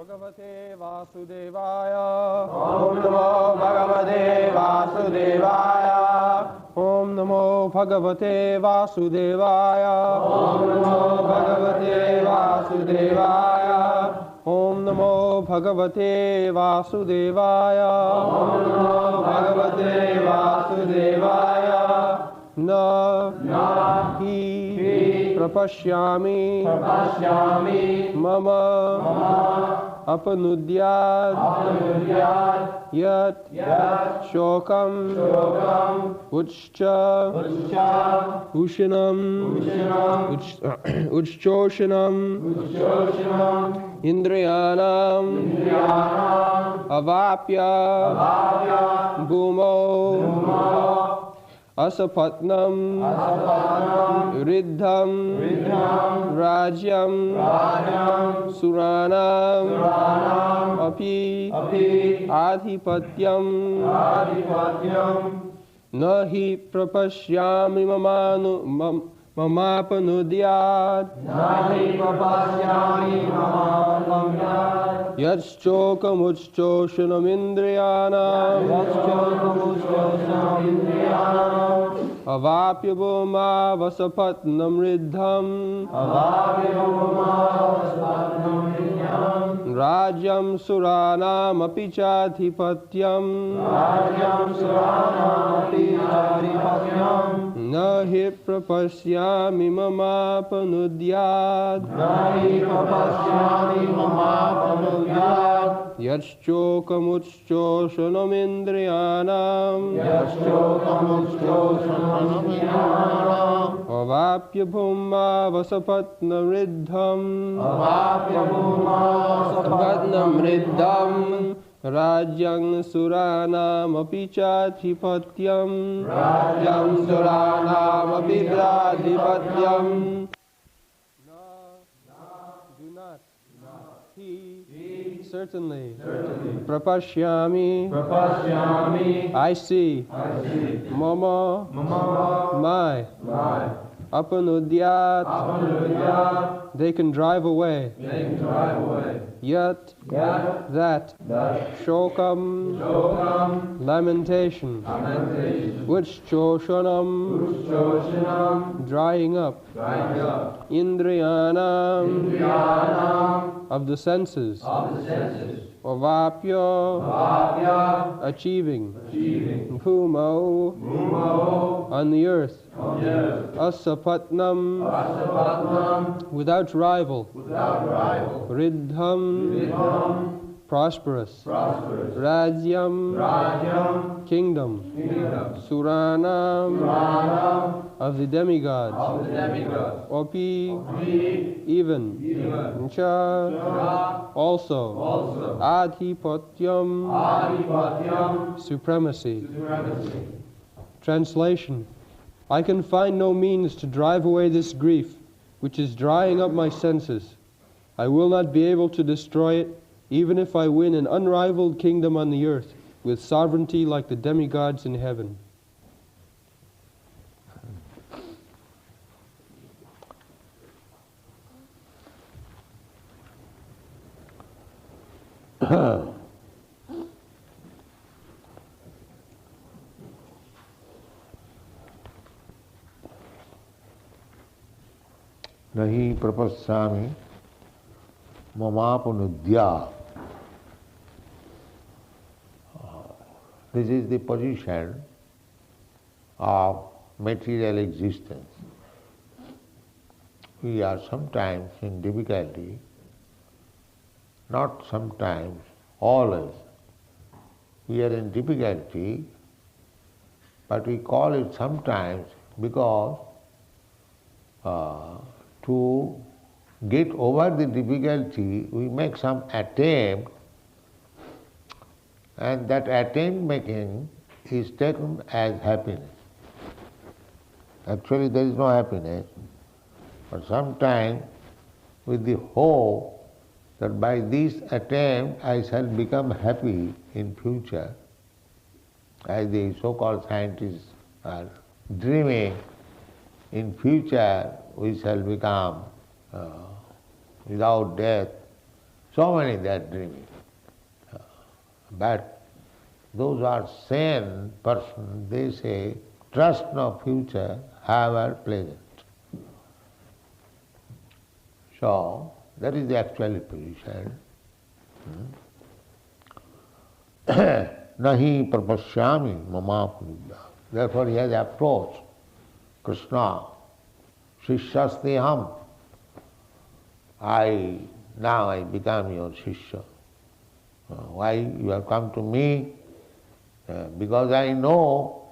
भगवते वासुदेवाय। ओम नमो भगवते वासुदेवाय। ओम नमो भगवते वासुदेवाय। ओम नमो भगवते वासुदेवाय। ओम नमो भगवते वासुदेवाय। ओम नमो भगवते वासुदेवाय। न हि प्रपश्यामि मम अपनुद्यात् यत् शोकम् उच्च उष्णम् उच्चोषणम् इन्द्रियाणाम् अवाप्य भूमौ असपत्नम् ऋद्धं राज्यं सुराणाम् अपि आधिपत्यं न हि प्रपश्यामि ममापनुद्यात् यश्चोकमुच्चोषणमिन्द्रियाणाम् अवाप्य भूमावसपत्नं ऋद्धम् राज्यं सुराणामपि चाधिपत्यं न हि प्रपश्यामि ममापनुद्यात् यश्चोकमुच्चोषणमिन्द्रियाणाम् अवाप्य भूमावसपत्नं ऋद्धम् राज्यं सुराणामपि चाधिपत्यं Certainly. Prapashyami. I see. Mama. My. Apanudyat. They can drive away. Yet. That. Shokam. Lamentation. Uchchoshanam. Drying up. Indriyanam. Of the senses. Avapya. Achieving. Bhumo. On the earth. Asapatnam. Without rival. Riddham. Prosperous. Rajyam. Kingdom. Suranam. Of the demigods. Opi. Even. Cha. Also. Adhipatyam. Supremacy. Translation. I can find no means to drive away this grief, which is drying up my senses. I will not be able to destroy it, even if I win an unrivaled kingdom on the earth, with sovereignty like the demigods in heaven. Nahi prapasami mamapanudya. This is the position of material existence. We are sometimes in difficulty, not sometimes, always. We are in difficulty, but we call it sometimes because to get over the difficulty, we make some attempt, and that attempt making is taken as happiness. Actually, there is no happiness, but sometimes with the hope that by this attempt I shall become happy in future, as the so-called scientists are dreaming, in future we shall become without death, So many they are dreaming. But those who are sane persons, they say, trust no future, however pleasant. So, that is the actual position. Nahi prapasyami mamapnidya. Therefore he has approached Krishna. Shishyasteham. Now I become your Shishya. Why you have come to me? Because I know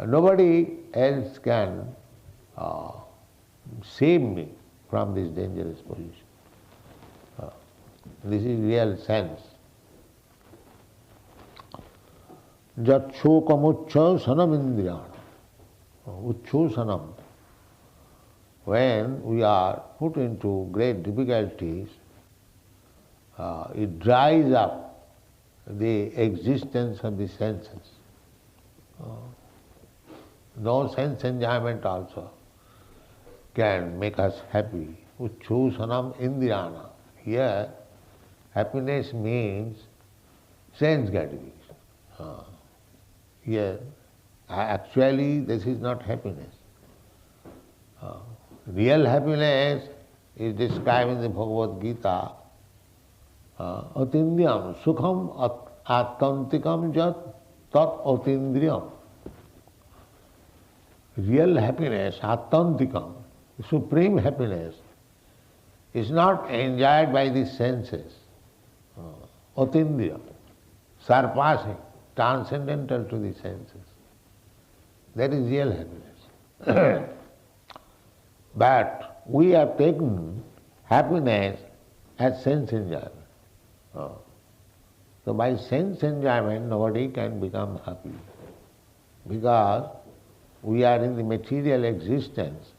nobody else can save me from this dangerous position. This is real sense. Jatsokamuchchosanam indriyana. Uchchosanam. When we are put into great difficulties, it dries up the existence of the senses. No sense enjoyment also can make us happy. Uchchosanam indriyana. Here, happiness means sense gratification. Here, actually this is not happiness. Real happiness is described in the Bhagavad Gita. Atindriyam sukham attantikam jat tat atindriyam. Real happiness, attantikam, supreme happiness, is not enjoyed by the senses. Atindriyam, surpassing, transcendental to the senses. That is real happiness. But we have taken happiness as sense enjoyment. So by sense enjoyment nobody can become happy. Because we are in the material existence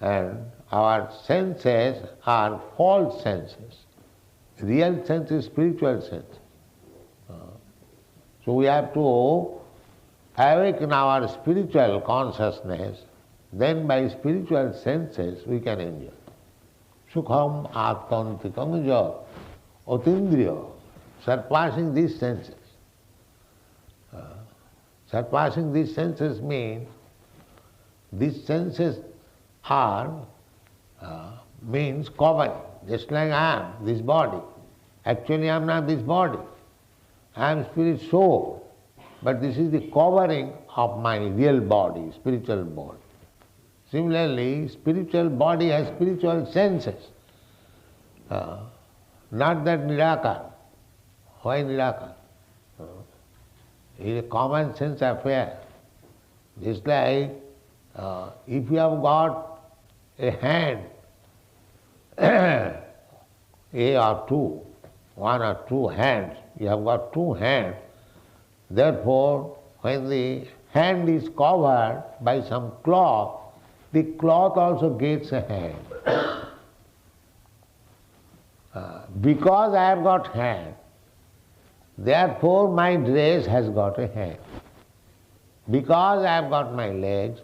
and our senses are false senses. Real sense is spiritual sense. So we have to awaken our spiritual consciousness, then by spiritual senses we can enjoy. Sukham atmantikam jat atindriya, surpassing these senses. Surpassing these senses means these senses are means covering, just like I am, this body. Actually I am not this body. I am spirit soul. But this is the covering of my real body, spiritual body. Similarly, spiritual body has spiritual senses. Not that Nirakar. Why Nirakar? It is a common sense affair. Just like if you have got a hand, a or two, one or two hands, you have got two hands. Therefore, when the hand is covered by some cloth, the cloth also gets a hand. Because I have got hand, therefore my dress has got a hand. Because I have got my legs,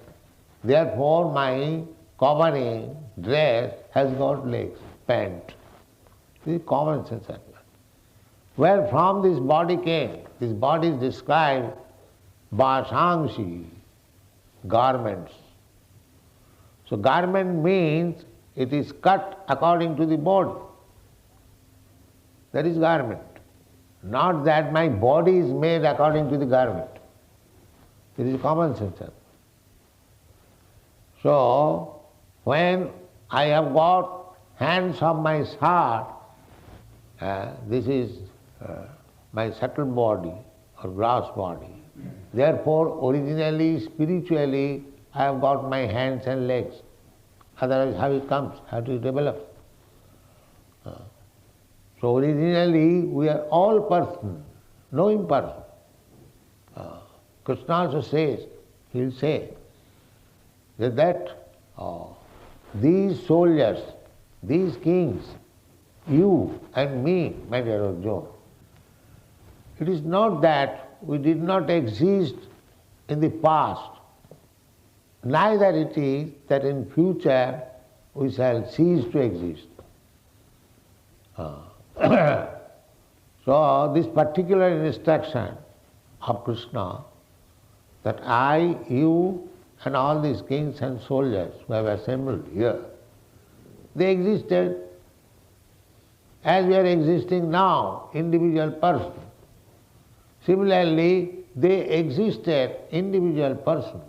therefore my covering dress has got legs, pant. This is common sense. Where from this body came? This body is described bhashangshi, garments. So garment means it is cut according to the body. That is garment. Not that my body is made according to the garment. It is common sense. So when I have got hands of my heart, this is my subtle body or gross body. Therefore, originally, spiritually, I have got my hands and legs. Otherwise, how it comes? How to develop? So originally, we are all person, no imperson. Krishna also says, he will say that these soldiers, these kings, you and me, my dear Arjuna, it is not that we did not exist in the past, neither it is that in future we shall cease to exist. So this particular instruction of Krishna, that I, you and all these kings and soldiers who have assembled here, they existed as we are existing now, individual person. Similarly, they existed individual person.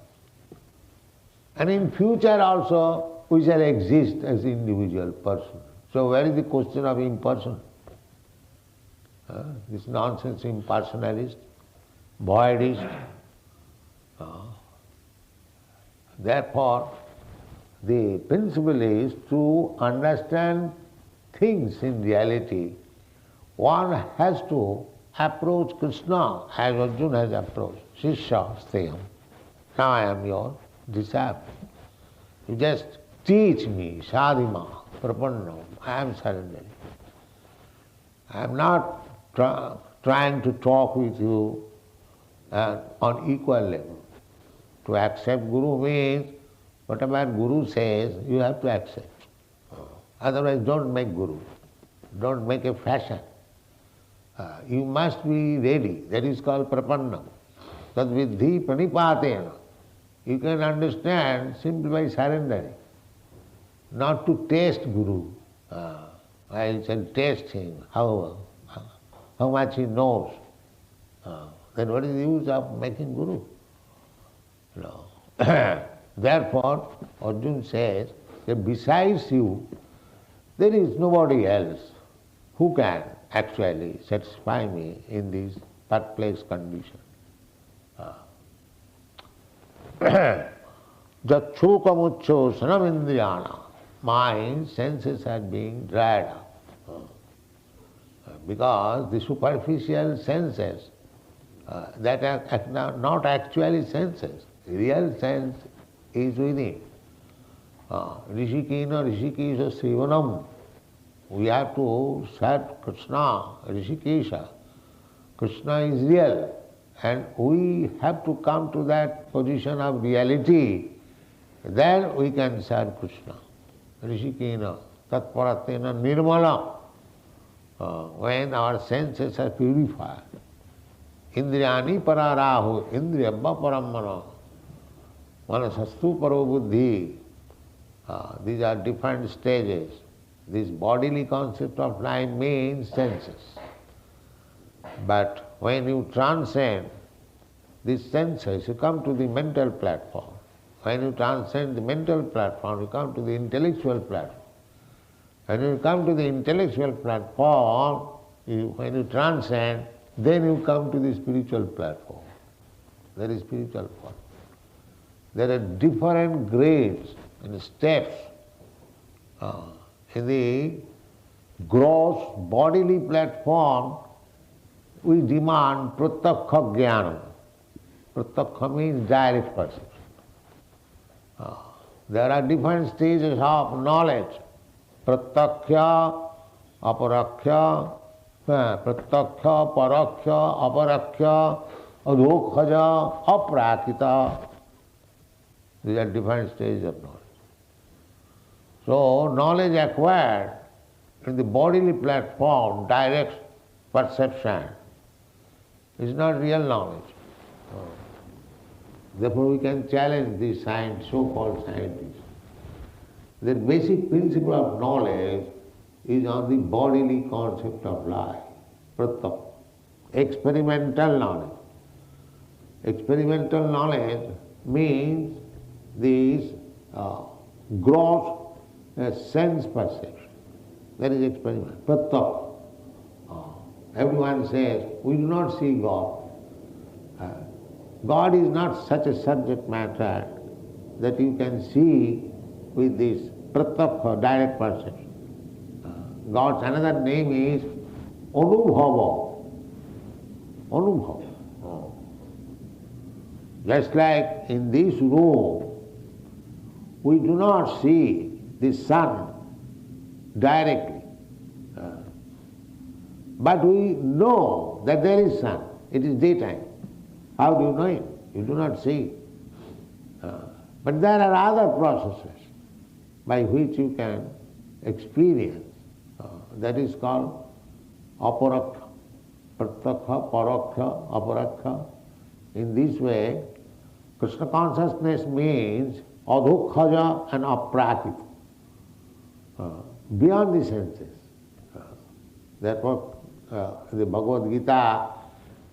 And in future also we shall exist as individual person. So where is the question of impersonal? This nonsense impersonalist, voidist. Therefore, the principle is to understand things in reality. One has to approach Krishna as Arjuna has approached. Shishya stayam. Now I am your disciple. You just teach me, sadhima, prapannam. I am surrendering. I am not trying to talk with you on equal level. To accept Guru means whatever Guru says, you have to accept. Otherwise, don't make Guru. Don't make a fashion. You must be ready. That is called prapannam. Tad vidhi pranipatena. You can understand simply by surrendering. Not to taste Guru. I shall taste him, how much he knows. Then what is the use of making Guru? No. Therefore, Arjuna says that besides you, there is nobody else who can actually satisfy me in this perplexed condition. Jachokamucho sanamindriyana. My senses are being dried up. Because the superficial senses, that are not actually senses, real sense is within. Rishikena Rishikesha Sevanam. We have to serve Krishna, Rishikesha. Krishna is real, and we have to come to that position of reality. Then we can serve Krishna. Rishikena Tatparatena Nirmala. When our senses are purified. Indriyani pararahu, indriyabba parammana. Manasastu paro buddhi. These are different stages. This bodily concept of life means senses. But when you transcend these senses, you come to the mental platform. When you transcend the mental platform, you come to the intellectual platform. When you come to the intellectual platform, when you transcend, then you come to the spiritual platform. There is spiritual form. There are different grades and steps in the gross bodily platform. We demand pratyakha jnana. Pratyakha means direct perception. There are different stages of knowledge. Pratyakha, aparakhya, pratyakha, parakhya, aparakhya, adhokhaja, aprakita. These are different stages of knowledge. So, knowledge acquired in the bodily platform, direct perception, is not real knowledge. Therefore, we can challenge these so-called scientists. The basic principle of knowledge is on the bodily concept of life, pratyakha, experimental knowledge. Experimental knowledge means this gross sense perception. That is experiment, pratyakha. Everyone says, we do not see God. God is not such a subject matter that you can see with this pratyakha, direct perception. God's another name is Anubhava. Anubhava. Just like in this room, we do not see the sun directly. But we know that there is sun. It is daytime. How do you know it? You do not see it. But there are other processes by which you can experience That is called aparaksha. Pratyakha, paraksha, aparaksha. In this way, Krishna consciousness means adhokhaja and aprakita, beyond the senses. Therefore, in the Bhagavad Gita,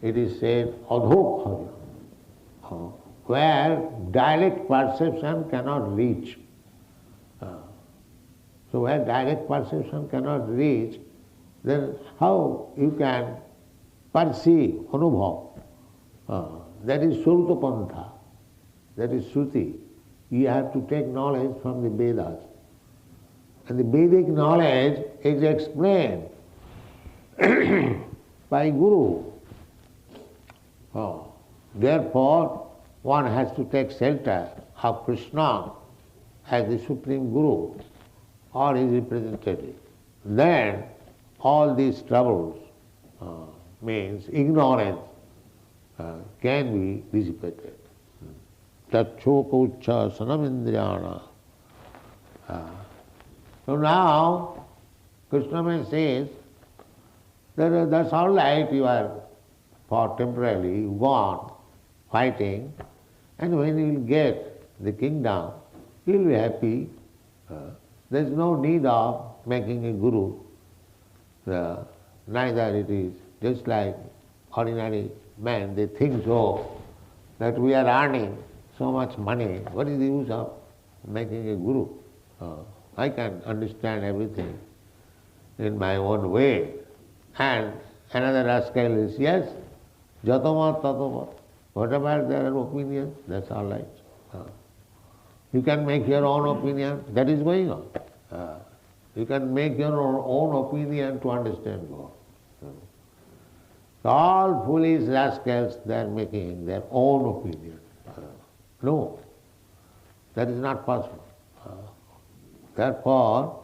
it is said adhokhaja, where direct perception cannot reach. So where direct perception cannot reach, then how you can perceive, anubhav? That is Suruta Pantha, that is Shruti. You have to take knowledge from the Vedas. And the Vedic knowledge is explained by Guru. Therefore, one has to take shelter of Krishna as the Supreme Guru or his representative. Then all these troubles, means ignorance, can be dissipated. Tachoka uccha sanamindriyana. So now, Krishna says that that's all right, you are for temporarily, you go on fighting, and when you will get the kingdom, you will be happy. There is no need of making a guru. Neither it is just like ordinary man, they think so, that we are earning so much money. What is the use of making a guru? I can understand everything in my own way. And another rascal is, yes, jatamat tatamat. Whatever their opinion, that's all right. You can make your own opinion, that is going on. You can make your own opinion to understand God. All foolish rascals, they are making their own opinion. No, that is not possible. Therefore,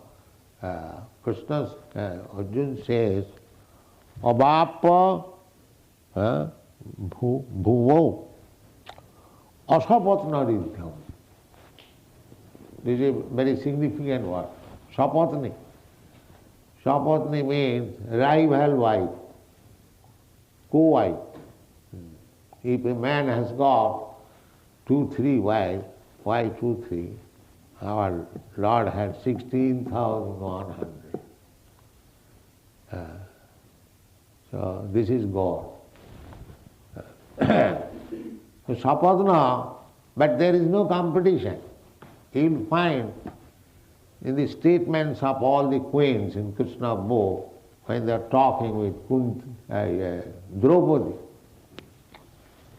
Krishna, Arjuna says, Abhapa bhuvo asapatnaridhyam. This is a very significant word. Sapatni. Sapatni means rival wife, co-wife. If a man has got 2-3 wives, why 2-3? Our Lord had 16,100. So this is God. So Sapadna, but there is no competition. You will find in the statements of all the queens in Krishna book, when they are talking with Draupadi,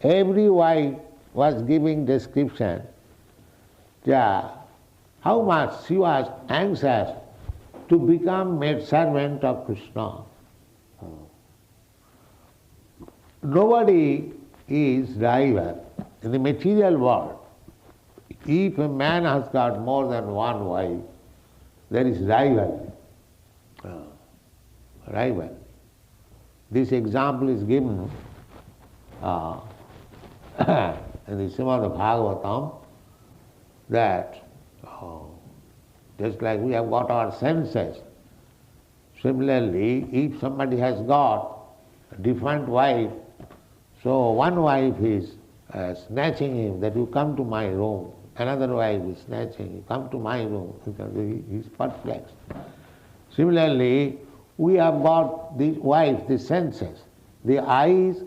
every wife was giving description how much she was anxious to become maidservant of Krishna. Nobody is rival in the material world. If a man has got more than one wife, there is rivalry. Rivalry. This example is given in the Srimad Bhagavatam, that just like we have got our senses, similarly, if somebody has got a different wife, so one wife is snatching him, that you come to my room. Another wife is snatching, you come to my room, he is perplexed. Similarly, we have got the wife, the senses. The eyes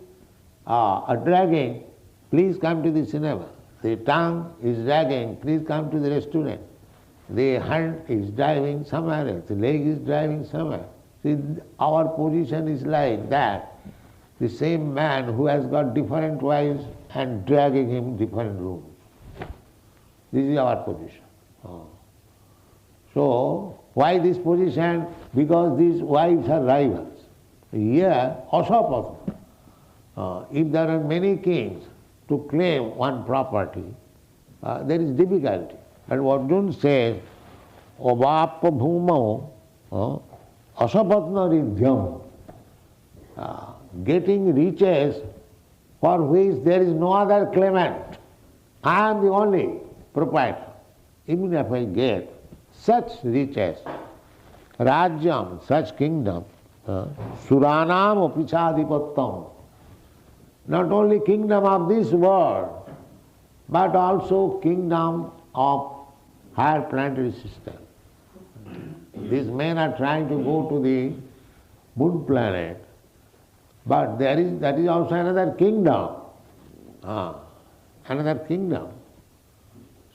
are dragging, please come to the cinema. The tongue is dragging, please come to the restaurant. The hand is driving somewhere else, the leg is driving somewhere. See, our position is like that. The same man who has got different wives and dragging him different rooms. This is our position. So, why this position? Because these wives are rivals. Here, asapatna. If there are many kings to claim one property, there is difficulty. And Arjuna says, Obapa bhumau asapatna ridhyam. Getting riches for which there is no other claimant. I am the only proprietor. Even if I get such riches, Rajyam, such kingdom, Suranam apichadipattam. Not only kingdom of this world, but also kingdom of higher planetary system. These men are trying to go to the moon planet, but that is also another kingdom. Another kingdom.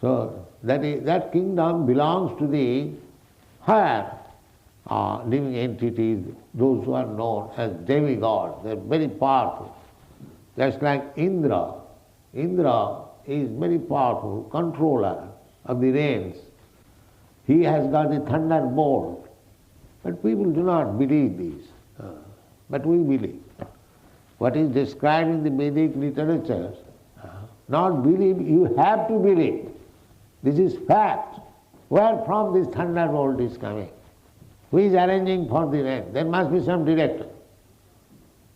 So that kingdom belongs to the higher living entities, those who are known as demigods. They are very powerful. Just like Indra. Indra is very powerful controller of the rains. He has got the thunderbolt. But people do not believe this. But we believe. What is described in the Vedic literatures, not believe, you have to believe. This is fact. Where from this thunderbolt is coming? Who is arranging for the rain? There must be some director.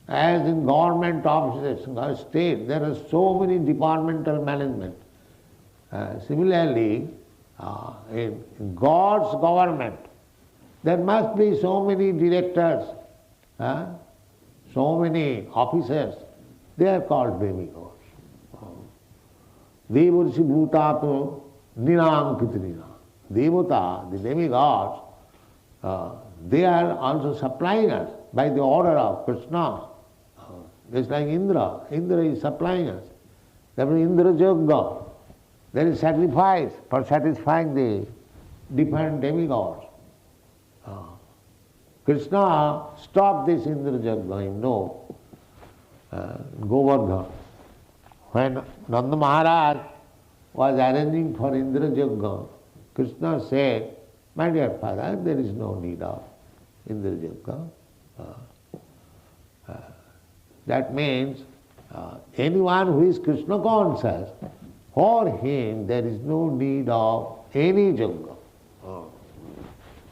As in government offices, state, there are so many departmental management. Similarly, in God's government, there must be so many directors, so many officers. They are called demigods. Devarshi bhutato ninam. Devata, the demigods, they are also supplying us by the order of Krishna. Just like Indra. Indra is supplying us. Therefore Indra Yajna. There is sacrifice for satisfying the different demigods. Krishna stopped this Indra Yajna. No. Govardhan. When Nanda Maharaj was arranging for Indra Yajna, Krishna said, my dear father, there is no need of Indra Yajna. That means anyone who is Krishna conscious, for him there is no need of any yajna.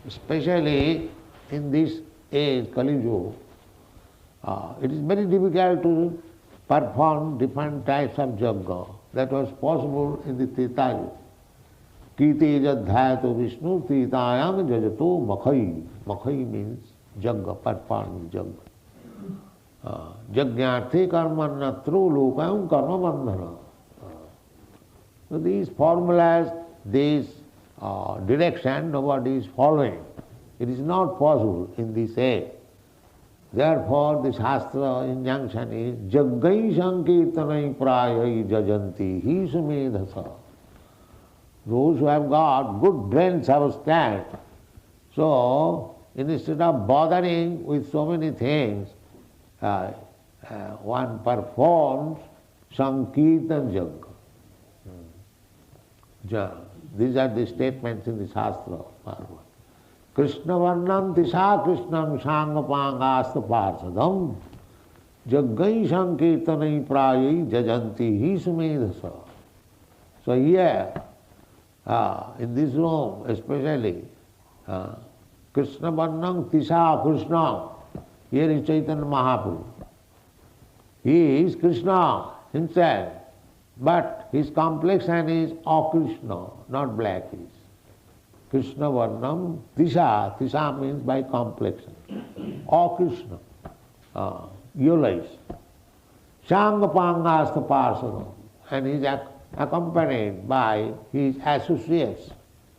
Especially in this age, Kali Yuga, it is very difficult to perform different types of yajna. That was possible in the Treta Yuga. Kite jadhyato Vishnu tritayam jajato makhai. Makhai means yajna, performing yajna. Jagnarthe karmanatro lokayam karma bandhana. So these formulas, this direction, nobody is following. It is not possible in this age. Therefore, the Shastra injunction is Jaggai Sankirtanai Prayai Jajanti Hi Sumedhasa. Those who have got good brains understand. So, instead of bothering with so many things, one performs Sankirtan Yajna. These are the statements in the Shastra. Krishna Varnam Tisha Krishnam Sangapangasta Parsadam Jaggai Sankirtanai Prayai Jajanti Hi Sumedhasa. So here, in this room especially, Krishna Varnam Tisha Krishnam. Here is Chaitanya Mahaprabhu. He is Krishna himself, but his complexion is Akrishna, not blackish. Krishna Varnam Tisha. Tisha means by complexion. Akrishna, yellowish. Sangapangasta Parsadam. And he is accompanied by his associates,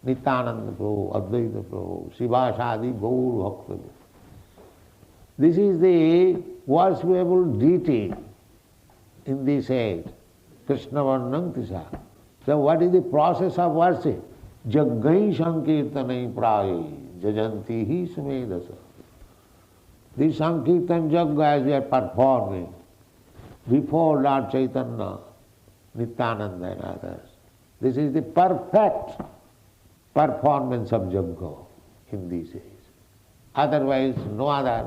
Nityananda Prabhu, Advaita Prabhu, Sivasadi, Gaur Bhakta. This is the worshipable deity in this age, Krishna Varnam Tisha. So what is the process of worship? Jaggai Sankirtanai Prayai Jajanti Hi Sumedhasa. This Sankirtan Jagga as we are performing before Lord Chaitanya, Nityananda and others. This is the perfect performance of Jagga in this age. Otherwise, no other.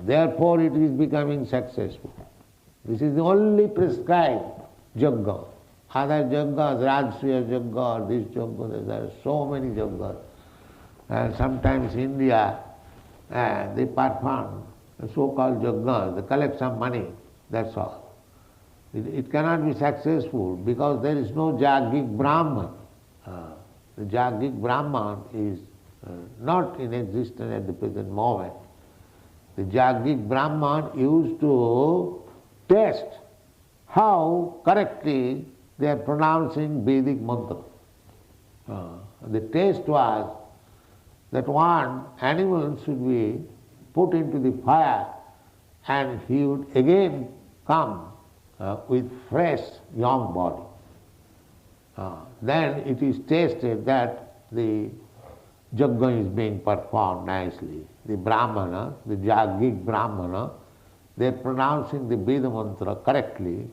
Therefore, it is becoming successful. This is the only prescribed Jagga. Other Jaggas, Rajsriya Jagga, this Jagga, there are so many Jaggas. And sometimes India, they perform so-called Jaggas, they collect some money, that's all. It cannot be successful because there is no Jaggic Brahman. The Jaggic Brahman is not in existence at the present moment. The Jaggic Brahman used to test how correctly they are pronouncing Vedic mantra. The test was that one animal should be put into the fire and he would again come with fresh young body. Then it is tested that the yajna is being performed nicely. The Brahmana, the Jaggic Brahmana, they are pronouncing the Veda mantra correctly.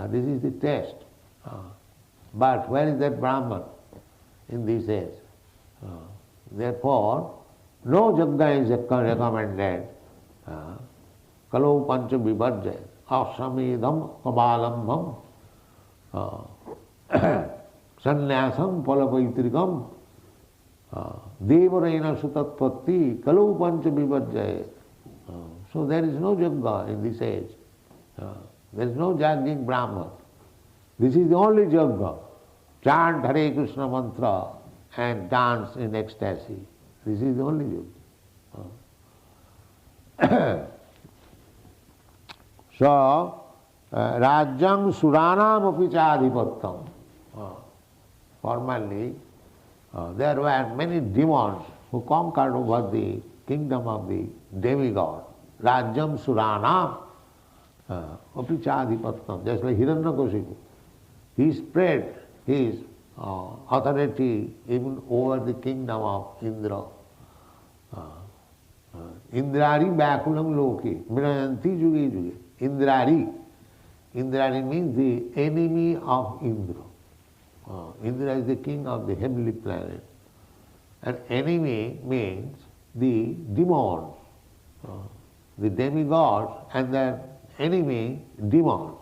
This is the test. But where is that Brahman in this age? Therefore, no yajna is recommended. Kalau pancha vivarjaya, asamedam kabalambam, sannyasam palapaitrikam, devarena sutatpatti, kalau pancha vivarjaya. So there is no yajna in this age. There is no Jaggic Brahman. This is the only yajna. Chant Hare Krishna mantra and dance in ecstasy. This is the only yajna. So, Rajyam Suranam api chadhipattam. Formerly, there were many demons who conquered over the kingdom of the demigod. Rajyam Suranam api chadhipattam. Just like Hiranyakashipu. He spread his authority even over the kingdom of Indra. Indrari Bakulam Loki, Mirayanti Juge Juge. Indrari. Indrari means the enemy of Indra. Indra is the king of the heavenly planet. And enemy means the demons, the demigods and their enemy demons.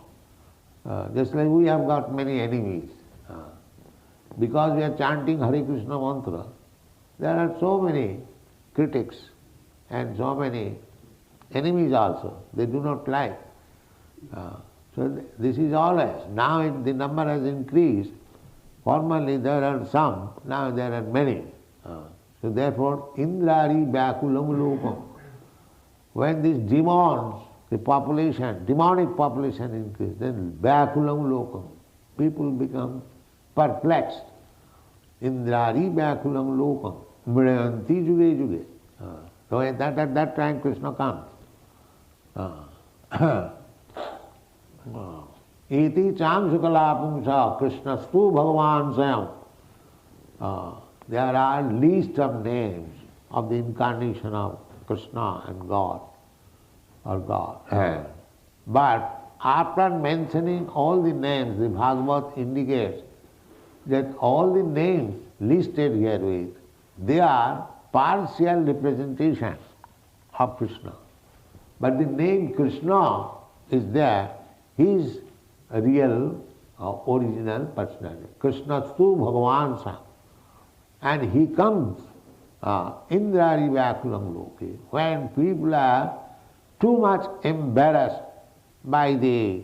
Just like we have got many enemies. Because we are chanting Hare Krishna mantra, there are so many critics and so many enemies also. They do not like. So this is always. Now the number has increased. Formerly there are some, now there are many. So therefore, Indrari Bakulam Lopam. When these demons, the population, demonic population increases, then Bakulam Lokam, people become perplexed. Indrari Bakulam Lokam, Mriyanti Juge Juge. So at that time Krishna comes. Iti cham sukalapumsa Krishnastu Bhagavan Sayam. There are list of names of the incarnation of Krishna and God or God. But after mentioning all the names, the Bhagavad indicates that all the names listed herewith, they are partial representation of Krishna. But the name Krishna is there, he is a real original personality. Krishnastu Bhagavan Sam. And he comes Indrari Vakulam Loke. When people are too much embarrassed by the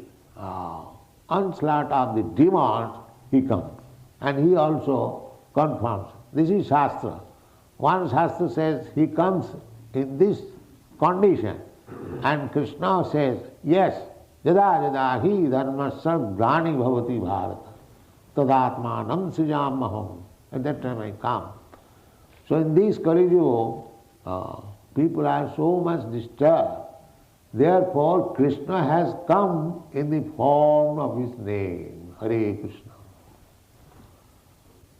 onslaught of the demons, he comes. And he also confirms. This is Shastra. One Shastra says he comes in this condition. And Krishna says, yes, yada yada hi dharmasya grani bhavati bharata tadatmanam srijamaham. At that time I come. So in this Kali Yuga, people are so much disturbed. Therefore Krishna has come in the form of his name, Hare Krishna.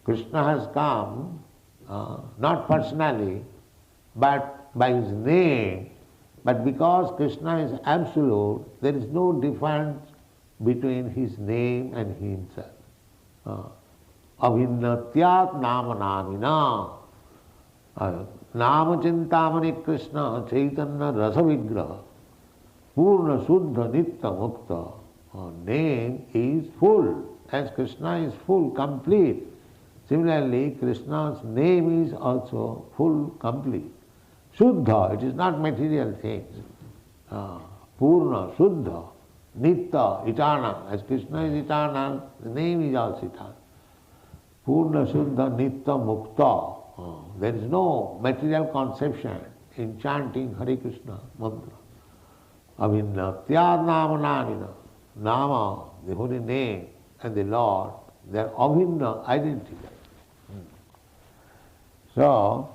Krishna has come not personally, but by his name. But because Krishna is absolute, there is no difference between his name and himself. Abhinnatyat nama namina. Nama chintamani Krishna chaitanya rasa vigraha. Purna suddha nitta mukta. Name is full. As Krishna is full, complete. Similarly, Krishna's name is also full, complete. Suddha, it is not material things. Purna, Suddha, Nitya, eternal. As Krishna is eternal, the name is also eternal. Purna, Suddha, Nitya, Mukta. There is no material conception in chanting Hare Krishna mantra. Avinnatyad nama namina. Nama, the holy name, and the Lord, they are abhinna, identical. So,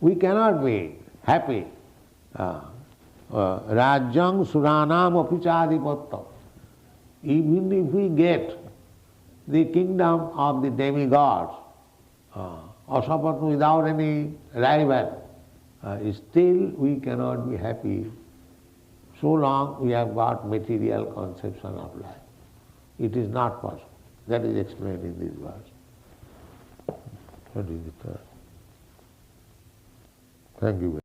we cannot be happy. Rajyang suranam apichadipattam. Even if we get the kingdom of the demigods, Asapatma without any rival, still we cannot be happy so long we have got material conception of life. It is not possible. That is explained in this verse. What is it? Thank you very much.